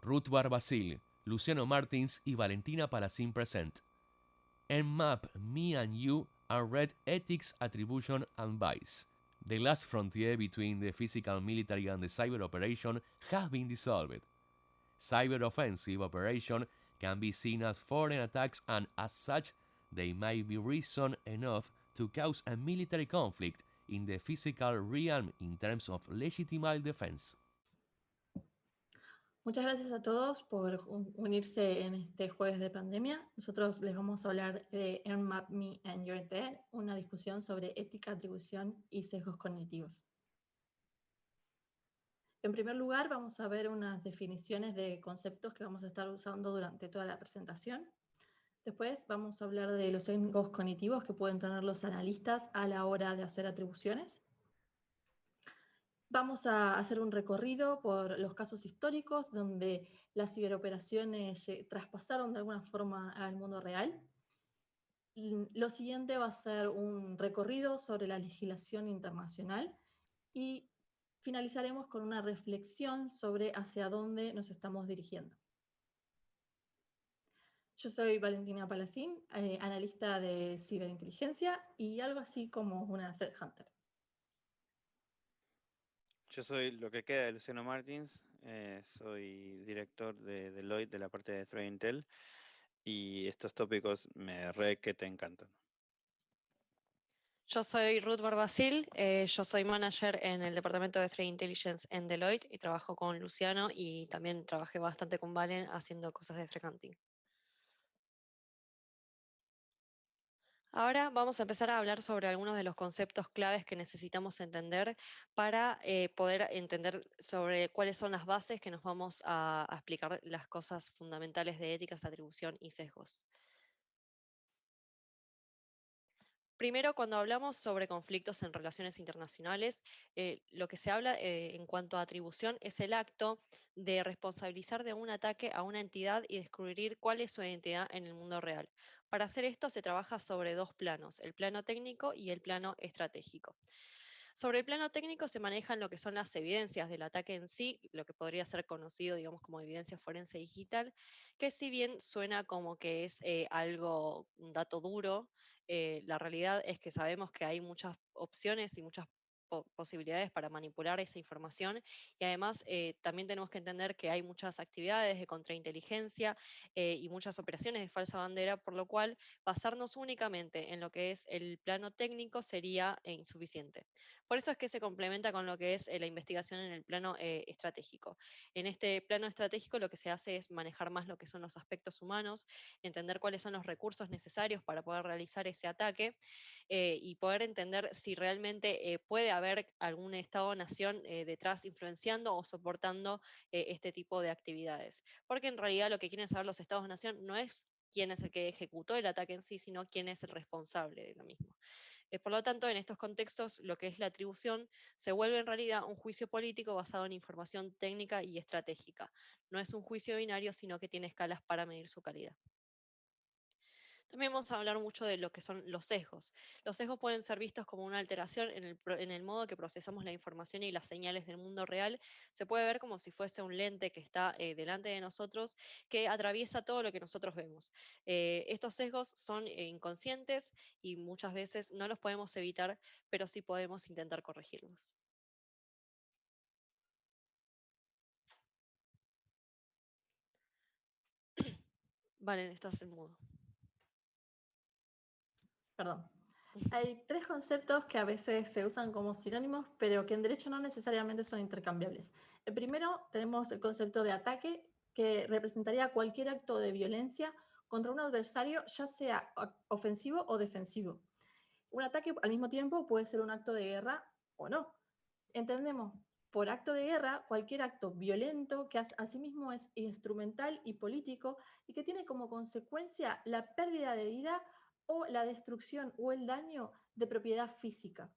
Ruth Barbasil, Luciano Martins y Valentina Palacín present. Nmap, Me and You are read Ethics, Attribution and Bias. The last frontier between the physical, military and the cyber operation has been dissolved. Cyber offensive operation can be seen as foreign attacks, and as such, they may be reason enough to cause a military conflict in the physical realm in terms of legitimate defense. Muchas gracias a todos por unirse en este jueves de pandemia. Nosotros les vamos a hablar de Nmap, Me and You're Dead, una discusión sobre ética, atribución y sesgos cognitivos. En primer lugar, vamos a ver unas definiciones de conceptos que vamos a estar usando durante toda la presentación. Después vamos a hablar de los sesgos cognitivos que pueden tener los analistas a la hora de hacer atribuciones. Vamos a hacer un recorrido por los casos históricos donde las ciberoperaciones traspasaron de alguna forma al mundo real. Lo siguiente va a ser un recorrido sobre la legislación internacional y finalizaremos con una reflexión sobre hacia dónde nos estamos dirigiendo. Yo soy Valentina Palacín, analista de ciberinteligencia y algo así como una threat hunter. Yo soy lo que queda de Luciano Martins, soy director de Deloitte de la parte de Threat Intel y estos tópicos que te encantan. Yo soy Ruth Barbasil, yo soy manager en el departamento de Threat Intelligence en Deloitte y trabajo con Luciano y también trabajé bastante con Valen haciendo cosas de threat hunting. Ahora vamos a empezar a hablar sobre algunos de los conceptos claves que necesitamos entender para poder entender sobre cuáles son las bases que nos vamos a explicar las cosas fundamentales de éticas, atribución y sesgos. Primero, cuando hablamos sobre conflictos en relaciones internacionales, lo que se habla en cuanto a atribución es el acto de responsabilizar de un ataque a una entidad y descubrir cuál es su identidad en el mundo real. Para hacer esto se trabaja sobre dos planos, el plano técnico y el plano estratégico. Sobre el plano técnico se manejan lo que son las evidencias del ataque en sí, lo que podría ser conocido, digamos, como evidencia forense digital, que si bien suena como que es un dato duro, la realidad es que sabemos que hay muchas opciones y muchas posibilidades para manipular esa información y además también tenemos que entender que hay muchas actividades de contrainteligencia y muchas operaciones de falsa bandera, por lo cual basarnos únicamente en lo que es el plano técnico sería insuficiente. Por eso es que se complementa con lo que es la investigación en el plano estratégico. En este plano estratégico lo que se hace es manejar más lo que son los aspectos humanos, entender cuáles son los recursos necesarios para poder realizar ese ataque y poder entender si realmente puede haber algún Estado o nación detrás influenciando o soportando este tipo de actividades. Porque en realidad lo que quieren saber los Estados o nación no es quién es el que ejecutó el ataque en sí, sino quién es el responsable de lo mismo. Por lo tanto, en estos contextos, lo que es la atribución se vuelve en realidad un juicio político basado en información técnica y estratégica. No es un juicio binario, sino que tiene escalas para medir su calidad. También vamos a hablar mucho de lo que son los sesgos. Los sesgos pueden ser vistos como una alteración en el modo que procesamos la información y las señales del mundo real. Se puede ver como si fuese un lente que está delante de nosotros que atraviesa todo lo que nosotros vemos. Estos sesgos son inconscientes y muchas veces no los podemos evitar, pero sí podemos intentar corregirlos. Vale, estás en mudo. Perdón. Hay tres conceptos que a veces se usan como sinónimos, pero que en derecho no necesariamente son intercambiables. El primero tenemos el concepto de ataque, que representaría cualquier acto de violencia contra un adversario, ya sea ofensivo o defensivo. Un ataque al mismo tiempo puede ser un acto de guerra o no. Entendemos por acto de guerra cualquier acto violento que asimismo es instrumental y político y que tiene como consecuencia la pérdida de vida o la destrucción o el daño de propiedad física.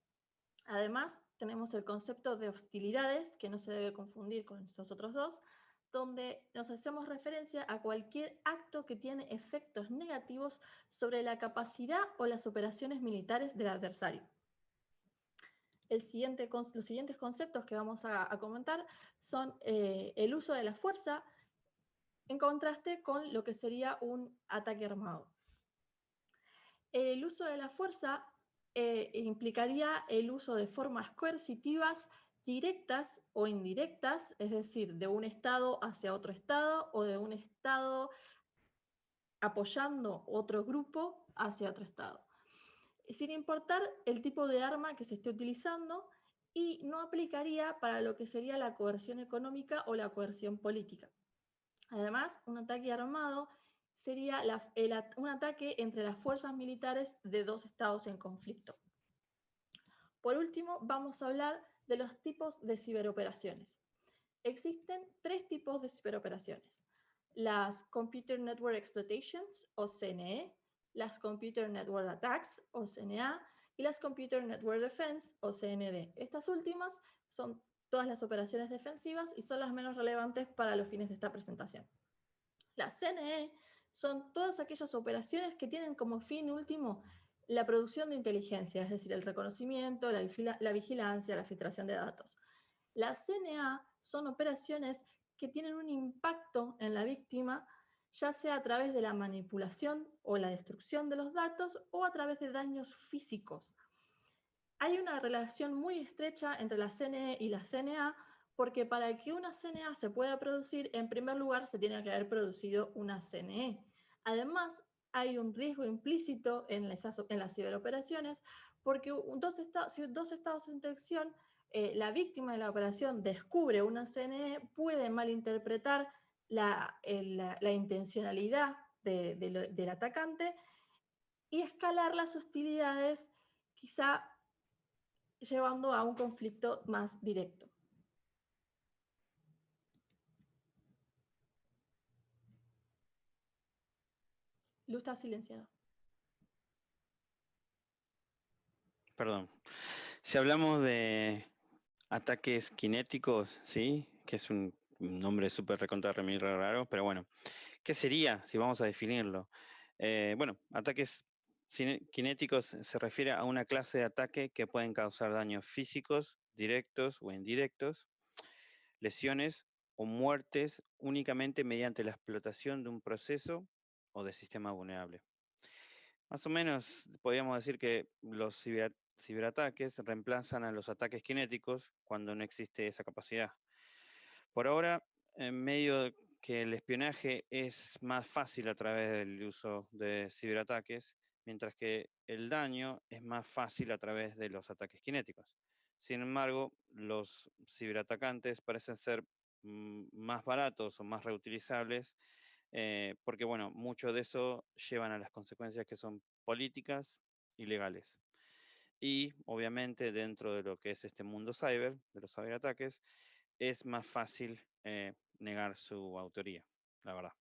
Además, tenemos el concepto de hostilidades, que no se debe confundir con estos otros dos, donde nos hacemos referencia a cualquier acto que tiene efectos negativos sobre la capacidad o las operaciones militares del adversario. Los siguientes conceptos que vamos a comentar son el uso de la fuerza, en contraste con lo que sería un ataque armado. El uso de la fuerza implicaría el uso de formas coercitivas directas o indirectas, es decir, de un Estado hacia otro Estado o de un Estado apoyando otro grupo hacia otro Estado, sin importar el tipo de arma que se esté utilizando, y no aplicaría para lo que sería la coerción económica o la coerción política. Además, un ataque armado sería un ataque entre las fuerzas militares de dos estados en conflicto. Por último, vamos a hablar de los tipos de ciberoperaciones. Existen tres tipos de ciberoperaciones: las Computer Network Exploitations, o CNE, las Computer Network Attacks, o CNA, y las Computer Network Defense, o CND. Estas últimas son todas las operaciones defensivas y son las menos relevantes para los fines de esta presentación. Las CNE son todas aquellas operaciones que tienen como fin último la producción de inteligencia, es decir, el reconocimiento, la vigilancia, la filtración de datos. Las CNA son operaciones que tienen un impacto en la víctima, ya sea a través de la manipulación o la destrucción de los datos o a través de daños físicos. Hay una relación muy estrecha entre la CNE y la CNA, porque para que una CNA se pueda producir, en primer lugar se tiene que haber producido una CNE. Además, hay un riesgo implícito en las ciberoperaciones, porque si dos estados en tensión, la víctima de la operación descubre una CNE, puede malinterpretar la intencionalidad del atacante y escalar las hostilidades, quizá llevando a un conflicto más directo. Lu está silenciado. Perdón. Si hablamos de ataques cinéticos, ¿sí? Que es un nombre súper recontra remil raro, pero bueno, ¿qué sería si vamos a definirlo? Bueno, ataques cinéticos se refiere a una clase de ataque que pueden causar daños físicos, directos o indirectos, lesiones o muertes únicamente mediante la explotación de un proceso o de sistema vulnerable. Más o menos podríamos decir que los ciberataques reemplazan a los ataques cinéticos cuando no existe esa capacidad. Por ahora, en medio que el espionaje es más fácil a través del uso de ciberataques, mientras que el daño es más fácil a través de los ataques cinéticos. Sin embargo, los ciberatacantes parecen ser más baratos o más reutilizables, porque bueno, mucho de eso llevan a las consecuencias que son políticas y legales. Y obviamente dentro de lo que es este mundo cyber, de los ciberataques, es más fácil negar su autoría, la verdad.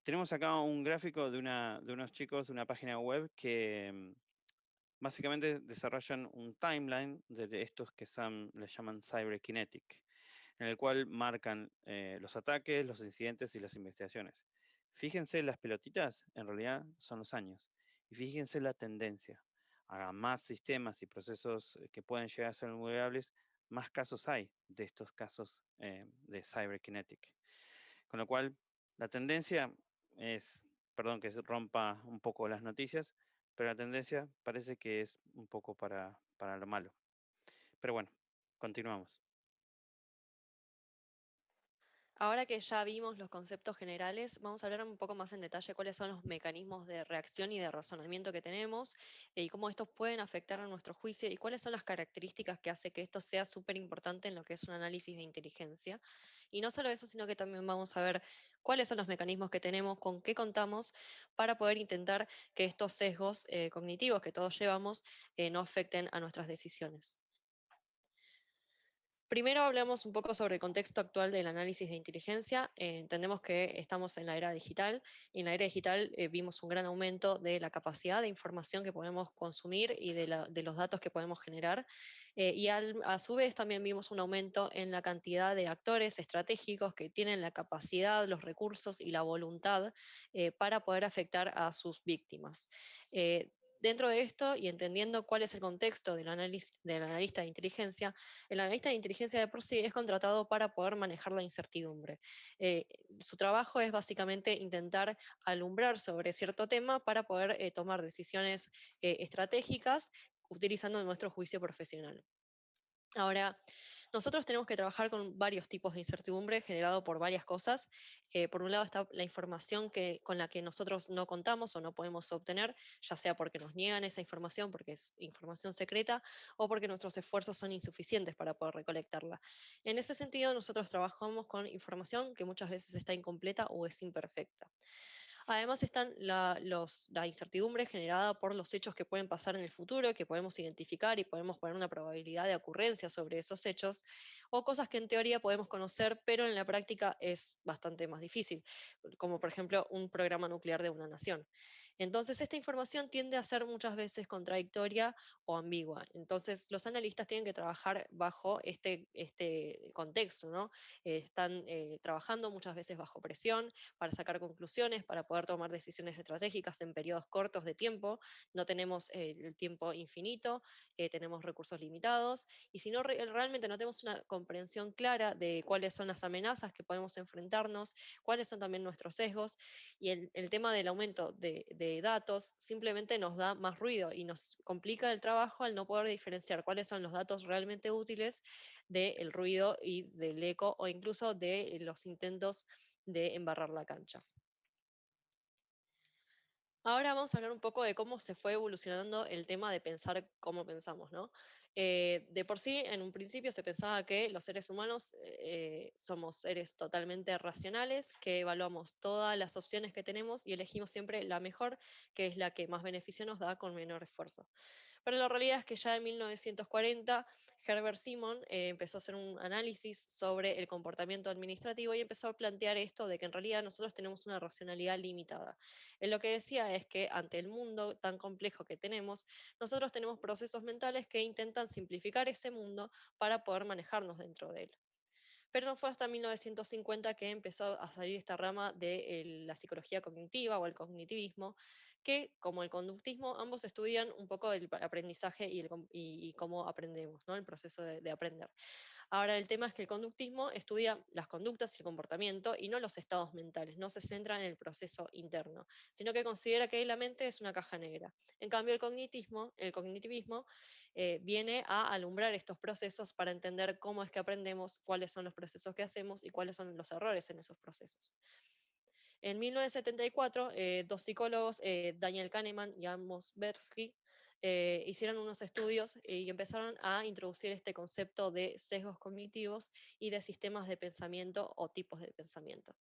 Tenemos acá un gráfico de unos chicos de una página web que básicamente desarrollan un timeline de estos que les llaman cyberkinetic, en el cual marcan los ataques, los incidentes y las investigaciones. Fíjense, las pelotitas en realidad son los años. Y fíjense la tendencia. A más sistemas y procesos que pueden llegar a ser vulnerables, más casos hay de estos casos de cyberkinetic. Con lo cual, la tendencia es, perdón que rompa un poco las noticias, pero la tendencia parece que es un poco para lo malo. Pero bueno, continuamos. Ahora que ya vimos los conceptos generales, vamos a hablar un poco más en detalle cuáles son los mecanismos de reacción y de razonamiento que tenemos y cómo estos pueden afectar a nuestro juicio y cuáles son las características que hace que esto sea súper importante en lo que es un análisis de inteligencia. Y no solo eso, sino que también vamos a ver cuáles son los mecanismos que tenemos, con qué contamos, para poder intentar que estos sesgos cognitivos que todos llevamos no afecten a nuestras decisiones. Primero hablamos un poco sobre el contexto actual del análisis de inteligencia. Entendemos que estamos en la era digital y en la era digital vimos un gran aumento de la capacidad de información que podemos consumir y de los datos que podemos generar. A su vez también vimos un aumento en la cantidad de actores estratégicos que tienen la capacidad, los recursos y la voluntad para poder afectar a sus víctimas. Dentro de esto y entendiendo cuál es el contexto del analista de inteligencia, el analista de inteligencia de por sí es contratado para poder manejar la incertidumbre. Eh, Su trabajo es básicamente intentar alumbrar sobre cierto tema para poder tomar decisiones estratégicas utilizando nuestro juicio profesional. Ahora, nosotros tenemos que trabajar con varios tipos de incertidumbre generado por varias cosas. Por un lado está la información con la que nosotros no contamos o no podemos obtener, ya sea porque nos niegan esa información, porque es información secreta, o porque nuestros esfuerzos son insuficientes para poder recolectarla. En ese sentido, nosotros trabajamos con información que muchas veces está incompleta o es imperfecta. Además están la incertidumbre generada por los hechos que pueden pasar en el futuro, que podemos identificar y podemos poner una probabilidad de ocurrencia sobre esos hechos, o cosas que en teoría podemos conocer, pero en la práctica es bastante más difícil, como por ejemplo un programa nuclear de una nación. Entonces, esta información tiende a ser muchas veces contradictoria o ambigua. Entonces, los analistas tienen que trabajar bajo este contexto, ¿no? Están trabajando muchas veces bajo presión para sacar conclusiones, para poder tomar decisiones estratégicas en periodos cortos de tiempo. No tenemos el tiempo infinito, tenemos recursos limitados, y si no realmente no tenemos una comprensión clara de cuáles son las amenazas que podemos enfrentarnos, cuáles son también nuestros sesgos, y el tema del aumento de datos simplemente nos da más ruido y nos complica el trabajo al no poder diferenciar cuáles son los datos realmente útiles del ruido y del eco o incluso de los intentos de embarrar la cancha. Ahora vamos a hablar un poco de cómo se fue evolucionando el tema de pensar cómo pensamos, ¿no? De por sí, en un principio se pensaba que los seres humanos somos seres totalmente racionales, que evaluamos todas las opciones que tenemos y elegimos siempre la mejor, que es la que más beneficio nos da con menor esfuerzo. Pero la realidad es que ya en 1940 Herbert Simon empezó a hacer un análisis sobre el comportamiento administrativo y empezó a plantear esto de que en realidad nosotros tenemos una racionalidad limitada. Él lo que decía es que ante el mundo tan complejo que tenemos, nosotros tenemos procesos mentales que intentan simplificar ese mundo para poder manejarnos dentro de él. Pero no fue hasta 1950 que empezó a salir esta rama de la psicología cognitiva o el cognitivismo, que como el conductismo, ambos estudian un poco el aprendizaje y cómo aprendemos, ¿no? El proceso de aprender. Ahora, el tema es que el conductismo estudia las conductas y el comportamiento y no los estados mentales, no se centra en el proceso interno, sino que considera que la mente es una caja negra. En cambio, el cognitivismo viene a alumbrar estos procesos para entender cómo es que aprendemos, cuáles son los procesos que hacemos y cuáles son los errores en esos procesos. En 1974, dos psicólogos, Daniel Kahneman y Amos Tversky, hicieron unos estudios y empezaron a introducir este concepto de sesgos cognitivos y de sistemas de pensamiento o tipos de pensamiento.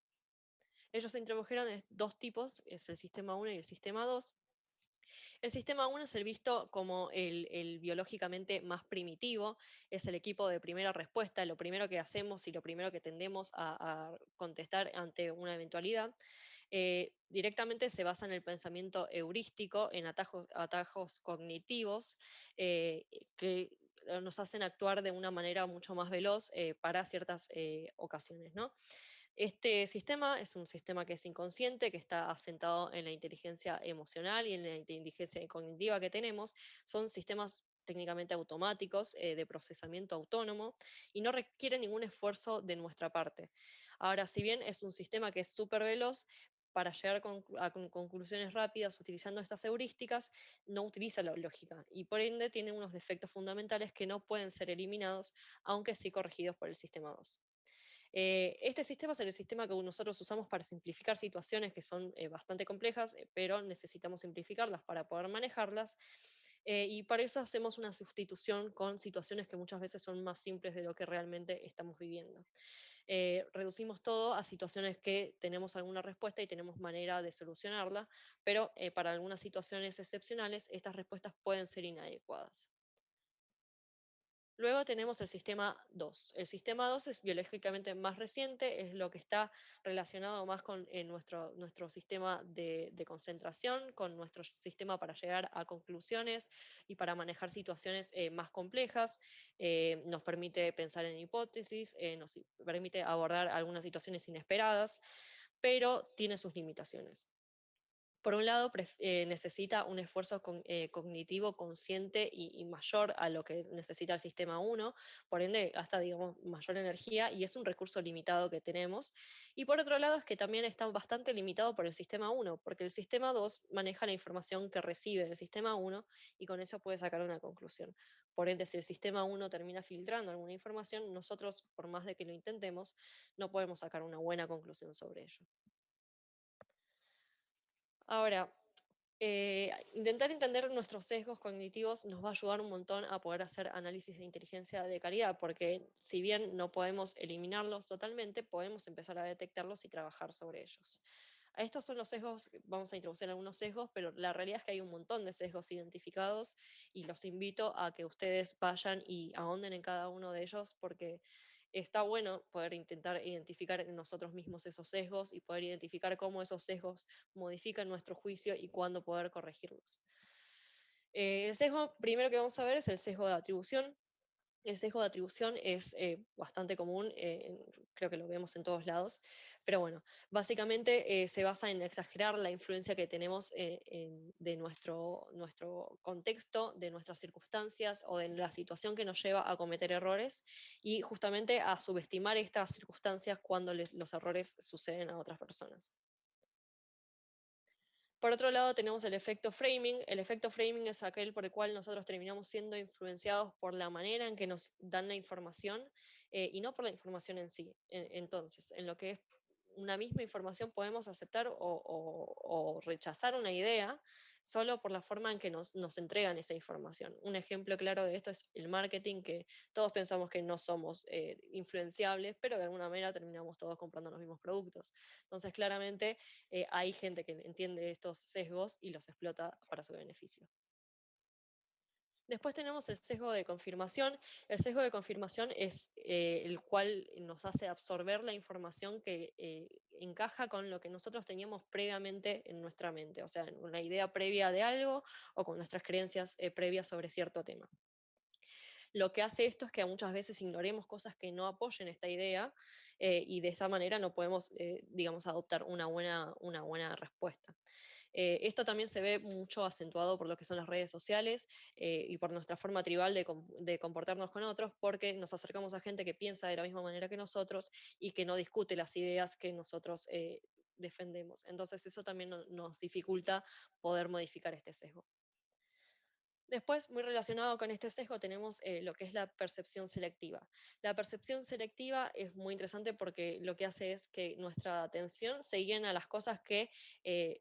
Ellos introdujeron dos tipos, es el sistema 1 y el sistema 2. El sistema 1 es el visto como el biológicamente más primitivo, es el equipo de primera respuesta, lo primero que hacemos y lo primero que tendemos a contestar ante una eventualidad. Directamente se basa en el pensamiento heurístico, en atajos cognitivos que nos hacen actuar de una manera mucho más veloz para ciertas ocasiones, ¿no? Este sistema es un sistema que es inconsciente, que está asentado en la inteligencia emocional y en la inteligencia cognitiva que tenemos. Son sistemas técnicamente automáticos, de procesamiento autónomo, y no requieren ningún esfuerzo de nuestra parte. Ahora, si bien es un sistema que es súper veloz, para llegar a conclusiones rápidas utilizando estas heurísticas, no utiliza la lógica y por ende tiene unos defectos fundamentales que no pueden ser eliminados, aunque sí corregidos por el sistema 2. Este sistema es el sistema que nosotros usamos para simplificar situaciones que son bastante complejas, pero necesitamos simplificarlas para poder manejarlas. Y para eso hacemos una sustitución con situaciones que muchas veces son más simples de lo que realmente estamos viviendo. Reducimos todo a situaciones que tenemos alguna respuesta y tenemos manera de solucionarla, pero para algunas situaciones excepcionales estas respuestas pueden ser inadecuadas. Luego tenemos el sistema 2. El sistema 2 es biológicamente más reciente, es lo que está relacionado más con nuestro sistema de concentración, con nuestro sistema para llegar a conclusiones y para manejar situaciones más complejas. Nos permite pensar en hipótesis, nos permite abordar algunas situaciones inesperadas, pero tiene sus limitaciones. Por un lado, necesita un esfuerzo cognitivo consciente y mayor a lo que necesita el sistema 1, por ende gasta, digamos, mayor energía y es un recurso limitado que tenemos. Y por otro lado, es que también está bastante limitado por el sistema 1, porque el sistema 2 maneja la información que recibe del sistema 1 y con eso puede sacar una conclusión. Por ende, si el sistema 1 termina filtrando alguna información, nosotros, por más de que lo intentemos, no podemos sacar una buena conclusión sobre ello. Ahora, intentar entender nuestros sesgos cognitivos nos va a ayudar un montón a poder hacer análisis de inteligencia de calidad, porque si bien no podemos eliminarlos totalmente, podemos empezar a detectarlos y trabajar sobre ellos. A estos son los sesgos, vamos a introducir algunos sesgos, pero la realidad es que hay un montón de sesgos identificados y los invito a que ustedes vayan y ahonden en cada uno de ellos porque está bueno poder intentar identificar en nosotros mismos esos sesgos y poder identificar cómo esos sesgos modifican nuestro juicio y cuándo poder corregirlos. El sesgo primero que vamos a ver es el sesgo de atribución. El sesgo de atribución es bastante común, creo que lo vemos en todos lados, pero bueno, básicamente se basa en exagerar la influencia que tenemos de nuestro contexto, de nuestras circunstancias o de la situación que nos lleva a cometer errores y justamente a subestimar estas circunstancias cuando los errores suceden a otras personas. Por otro lado, tenemos el efecto framing. El efecto framing es aquel por el cual nosotros terminamos siendo influenciados por la manera en que nos dan la información y no por la información en sí. Entonces, en lo que es una misma información podemos aceptar o rechazar una idea solo por la forma en que nos entregan esa información. Un ejemplo claro de esto es el marketing, que todos pensamos que no somos influenciables, pero de alguna manera terminamos todos comprando los mismos productos. Entonces, claramente hay gente que entiende estos sesgos y los explota para su beneficio. Después tenemos el sesgo de confirmación. El sesgo de confirmación es el cual nos hace absorber la información que encaja con lo que nosotros teníamos previamente en nuestra mente, o sea, una idea previa de algo o con nuestras creencias previas sobre cierto tema. Lo que hace esto es que muchas veces ignoremos cosas que no apoyen esta idea y de esa manera no podemos, digamos, adoptar una buena respuesta. Esto también se ve mucho acentuado por lo que son las redes sociales y por nuestra forma tribal de comportarnos con otros, porque nos acercamos a gente que piensa de la misma manera que nosotros y que no discute las ideas que nosotros defendemos. Entonces eso también nos dificulta poder modificar este sesgo. Después, muy relacionado con este sesgo, tenemos lo que es la percepción selectiva. La percepción selectiva es muy interesante porque lo que hace es que nuestra atención se guíe a las cosas que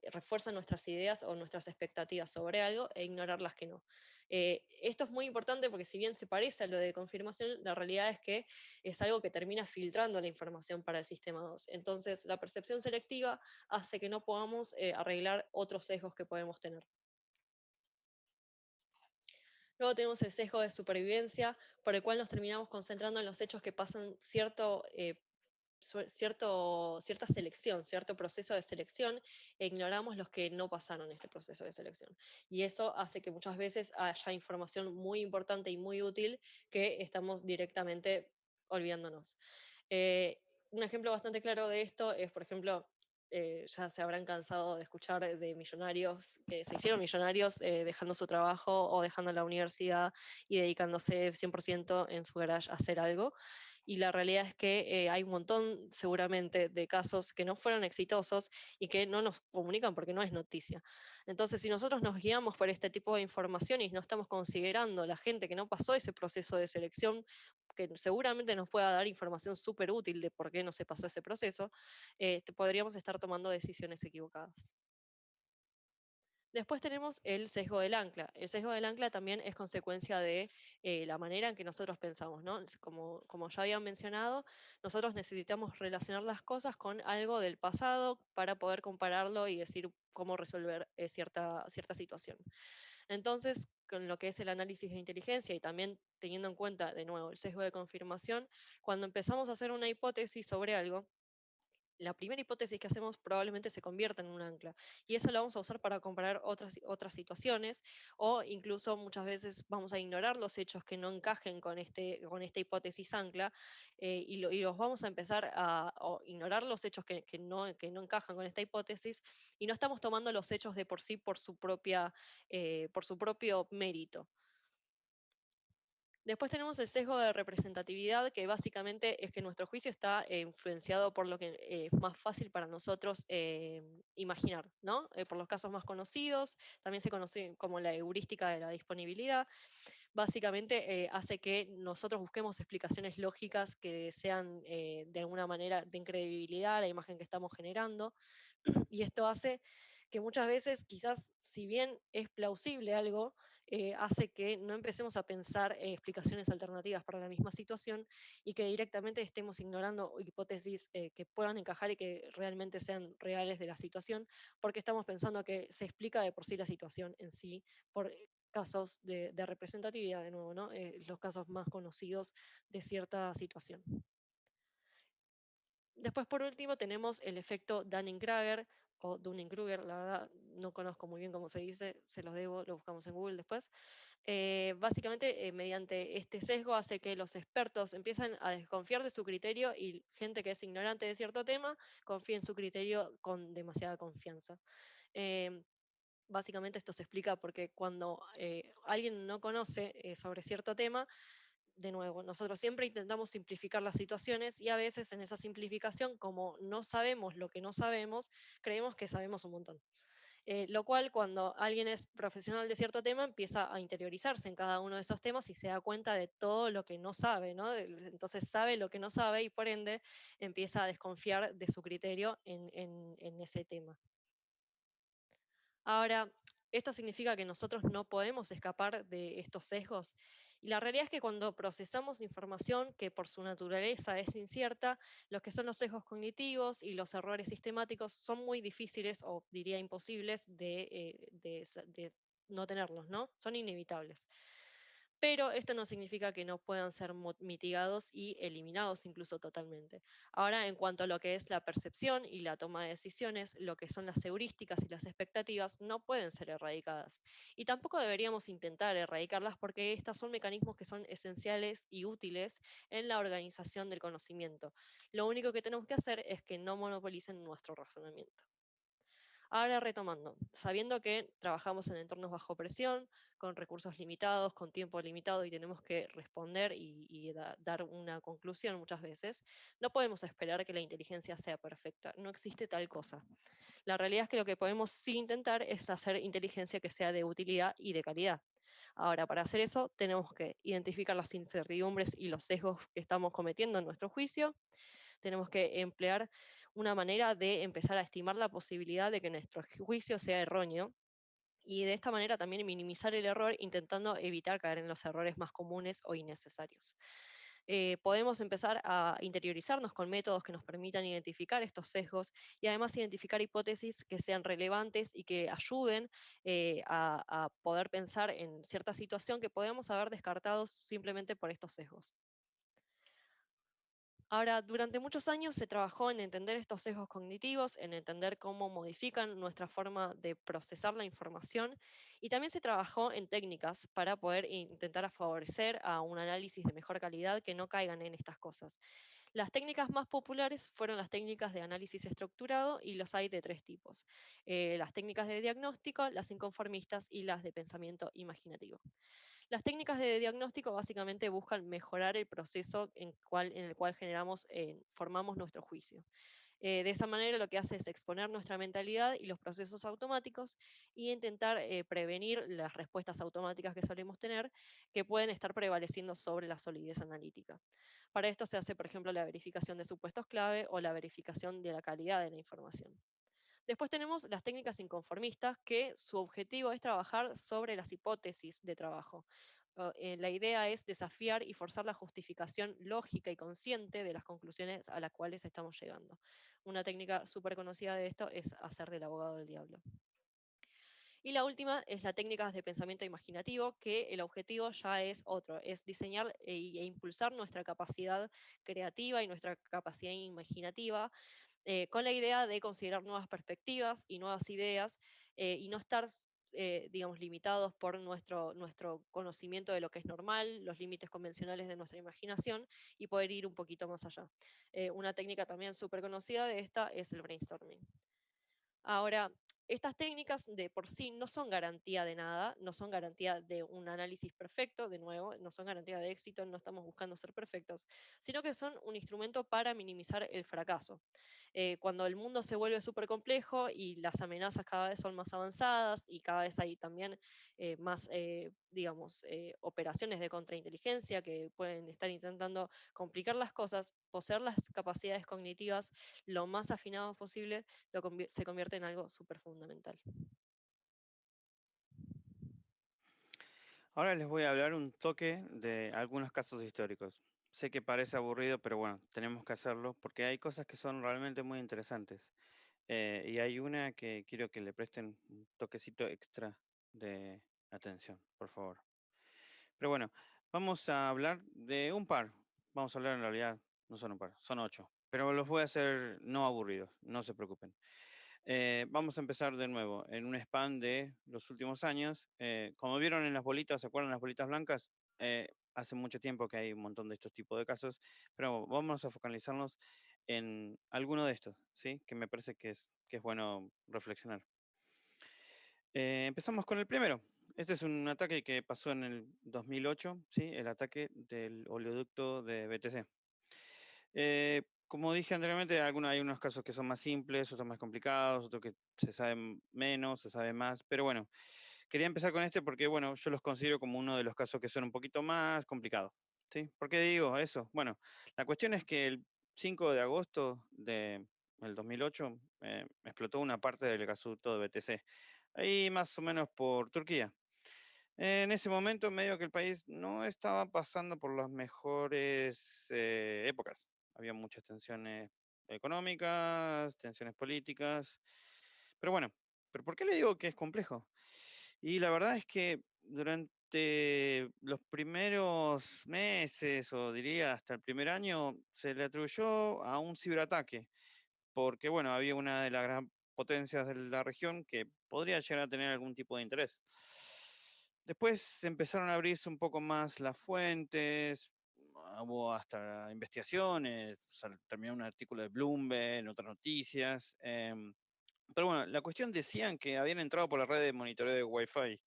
refuerzan nuestras ideas o nuestras expectativas sobre algo e ignorar las que no. Esto es muy importante porque si bien se parece a lo de confirmación, la realidad es que es algo que termina filtrando la información para el sistema 2. Entonces, la percepción selectiva hace que no podamos arreglar otros sesgos que podemos tener. Luego tenemos el sesgo de supervivencia, por el cual nos terminamos concentrando en los hechos que pasan cierta selección, cierto proceso de selección, e ignoramos los que no pasaron este proceso de selección. Y eso hace que muchas veces haya información muy importante y muy útil que estamos directamente olvidándonos. Eh, un ejemplo bastante claro de esto es, por ejemplo, ya se habrán cansado de escuchar de millonarios que se hicieron millonarios dejando su trabajo o dejando la universidad y dedicándose 100% en su garage a hacer algo. Y la realidad es que hay un montón seguramente de casos que no fueron exitosos y que no nos comunican porque no es noticia. Entonces, si nosotros nos guiamos por este tipo de información y no estamos considerando la gente que no pasó ese proceso de selección, que seguramente nos pueda dar información súper útil de por qué no se pasó ese proceso, podríamos estar tomando decisiones equivocadas. Después tenemos el sesgo del ancla. El sesgo del ancla también es consecuencia de la manera en que nosotros pensamos, ¿no? Como ya habían mencionado, nosotros necesitamos relacionar las cosas con algo del pasado para poder compararlo y decir cómo resolver cierta situación. Entonces, con lo que es el análisis de inteligencia y también teniendo en cuenta, de nuevo, el sesgo de confirmación, cuando empezamos a hacer una hipótesis sobre algo, la primera hipótesis que hacemos probablemente se convierta en un ancla. Y eso lo vamos a usar para comparar otras situaciones, o incluso muchas veces vamos a ignorar los hechos que no encajen con esta hipótesis ancla, y los vamos a empezar a ignorar los hechos que no encajan con esta hipótesis, y no estamos tomando los hechos de por sí por su propio mérito. Después tenemos el sesgo de representatividad, que básicamente es que nuestro juicio está influenciado por lo que es más fácil para nosotros imaginar, ¿no? Por los casos más conocidos, también se conoce como la heurística de la disponibilidad. Básicamente hace que nosotros busquemos explicaciones lógicas que sean de alguna manera den credibilidad a la imagen que estamos generando, y esto hace que muchas veces, quizás, si bien es plausible algo, hace que no empecemos a pensar explicaciones alternativas para la misma situación, y que directamente estemos ignorando hipótesis que puedan encajar y que realmente sean reales de la situación, porque estamos pensando que se explica de por sí la situación en sí, por casos de representatividad, de nuevo, ¿no? Los casos más conocidos de cierta situación. Después, por último, tenemos el efecto Dunning-Kruger o Dunning-Kruger, la verdad no conozco muy bien cómo se dice, se los debo, lo buscamos en Google después. Básicamente, mediante este sesgo hace que los expertos empiezan a desconfiar de su criterio, y gente que es ignorante de cierto tema confía en su criterio con demasiada confianza. Em, Básicamente esto se explica porque cuando alguien no conoce sobre cierto tema, de nuevo, nosotros siempre intentamos simplificar las situaciones, y a veces en esa simplificación, como no sabemos lo que no sabemos, creemos que sabemos un montón. Lo cual, cuando alguien es profesional de cierto tema, empieza a interiorizarse en cada uno de esos temas y se da cuenta de todo lo que no sabe, ¿no? Entonces sabe lo que no sabe, y por ende empieza a desconfiar de su criterio en ese tema. Ahora, esto significa que nosotros no podemos escapar de estos sesgos. Y la realidad es que cuando procesamos información que por su naturaleza es incierta, los que son los sesgos cognitivos y los errores sistemáticos son muy difíciles, o diría imposibles, de no tenerlos, ¿no? Son inevitables. Pero esto no significa que no puedan ser mitigados y eliminados incluso totalmente. Ahora, en cuanto a lo que es la percepción y la toma de decisiones, lo que son las heurísticas y las expectativas no pueden ser erradicadas. Y tampoco deberíamos intentar erradicarlas, porque estas son mecanismos que son esenciales y útiles en la organización del conocimiento. Lo único que tenemos que hacer es que no monopolicen nuestro razonamiento. Ahora, retomando, sabiendo que trabajamos en entornos bajo presión, con recursos limitados, con tiempo limitado, y tenemos que responder y dar una conclusión muchas veces, no podemos esperar que la inteligencia sea perfecta. No existe tal cosa. La realidad es que lo que podemos sí intentar es hacer inteligencia que sea de utilidad y de calidad. Ahora, para hacer eso, tenemos que identificar las incertidumbres y los sesgos que estamos cometiendo en nuestro juicio. Tenemos que emplear una manera de empezar a estimar la posibilidad de que nuestro juicio sea erróneo, y de esta manera también minimizar el error, intentando evitar caer en los errores más comunes o innecesarios. Podemos empezar a interiorizarnos con métodos que nos permitan identificar estos sesgos, y además identificar hipótesis que sean relevantes y que ayuden a poder pensar en cierta situación que podemos haber descartado simplemente por estos sesgos. Ahora, durante muchos años se trabajó en entender estos sesgos cognitivos, en entender cómo modifican nuestra forma de procesar la información, y también se trabajó en técnicas para poder intentar favorecer a un análisis de mejor calidad que no caigan en estas cosas. Las técnicas más populares fueron las técnicas de análisis estructurado, y los hay de tres tipos: las técnicas de diagnóstico, las inconformistas y las de pensamiento imaginativo. Las técnicas de diagnóstico básicamente buscan mejorar el proceso en el cual formamos nuestro juicio. De esa manera, lo que hace es exponer nuestra mentalidad y los procesos automáticos, y intentar prevenir las respuestas automáticas que solemos tener, que pueden estar prevaleciendo sobre la solidez analítica. Para esto se hace, por ejemplo, la verificación de supuestos clave o la verificación de la calidad de la información. Después tenemos las técnicas inconformistas, que su objetivo es trabajar sobre las hipótesis de trabajo. La idea es desafiar y forzar la justificación lógica y consciente de las conclusiones a las cuales estamos llegando. Una técnica súper conocida de esto es hacer del abogado del diablo. Y la última es la técnica de pensamiento imaginativo, que el objetivo ya es otro, es diseñar e impulsar nuestra capacidad creativa y nuestra capacidad imaginativa, con la idea de considerar nuevas perspectivas y nuevas ideas, y no estar, digamos, limitados por nuestro conocimiento de lo que es normal, los límites convencionales de nuestra imaginación, y poder ir un poquito más allá. Una técnica también súper conocida de esta es el brainstorming. Ahora, estas técnicas de por sí no son garantía de nada, no son garantía de un análisis perfecto, de nuevo, no son garantía de éxito, no estamos buscando ser perfectos, sino que son un instrumento para minimizar el fracaso. Cuando el mundo se vuelve súper complejo y las amenazas cada vez son más avanzadas y cada vez hay también más, digamos, operaciones de contrainteligencia que pueden estar intentando complicar las cosas, poseer las capacidades cognitivas lo más afinadas posible se convierte en algo súper fundamental. Ahora les voy a hablar un toque de algunos casos históricos. Sé que parece aburrido, pero bueno, tenemos que hacerlo porque hay cosas que son realmente muy interesantes. Y hay una que quiero que le presten un toquecito extra de atención, por favor. Pero bueno, vamos a hablar de un par. Vamos a hablar en realidad, no son un par, son 8. Pero los voy a hacer no aburridos, no se preocupen. Vamos a empezar de nuevo en un span de los últimos años. Como vieron en las bolitas, ¿se acuerdan las bolitas blancas? Hace mucho tiempo que hay un montón de estos tipos de casos, pero vamos a focalizarnos en alguno de estos, ¿sí? Que me parece que es bueno reflexionar. Empezamos con el primero. Este es un ataque que pasó en el 2008, ¿sí? El ataque del oleoducto de BTC. Como dije anteriormente, hay unos casos que son más simples, otros más complicados, otros que se saben menos, se sabe más, pero bueno, quería empezar con este porque, bueno, yo los considero como uno de los casos que son un poquito más complicados, ¿sí? ¿Por qué digo eso? Bueno, la cuestión es que el 5 de agosto del 2008 explotó una parte del gasoducto de BTC, ahí más o menos por Turquía. En ese momento, medio que el país no estaba pasando por las mejores épocas. Había muchas tensiones económicas, tensiones políticas. Pero bueno, ¿pero por qué le digo que es complejo? Y la verdad es que durante los primeros meses, o diría hasta el primer año, se le atribuyó a un ciberataque, porque bueno, había una de las grandes potencias de la región que podría llegar a tener algún tipo de interés. Después empezaron a abrirse un poco más las fuentes, hubo hasta investigaciones, terminó un artículo de Bloomberg, en otras noticias. Pero bueno, la cuestión decían que habían entrado por la red de monitoreo de Wi-Fi.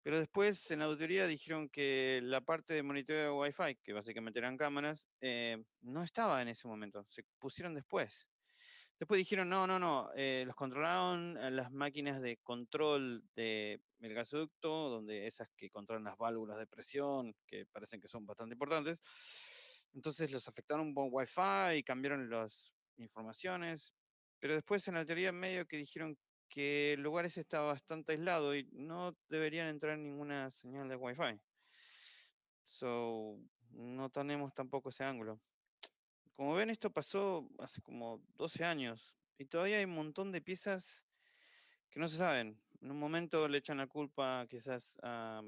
Pero después en la auditoría dijeron que la parte de monitoreo de Wi-Fi, que básicamente eran cámaras, no estaba en ese momento, se pusieron después. Después dijeron, no, los controlaron las máquinas de control del gasoducto, donde esas que controlan las válvulas de presión, que parecen que son bastante importantes. Entonces los afectaron por Wi-Fi y cambiaron las informaciones. Pero después en la teoría medio que dijeron que el lugar ese está bastante aislado y no deberían entrar ninguna señal de Wi-Fi. So, no tenemos tampoco ese ángulo. Como ven, esto pasó hace como 12 años y todavía hay un montón de piezas que no se saben. En un momento le echan la culpa quizás a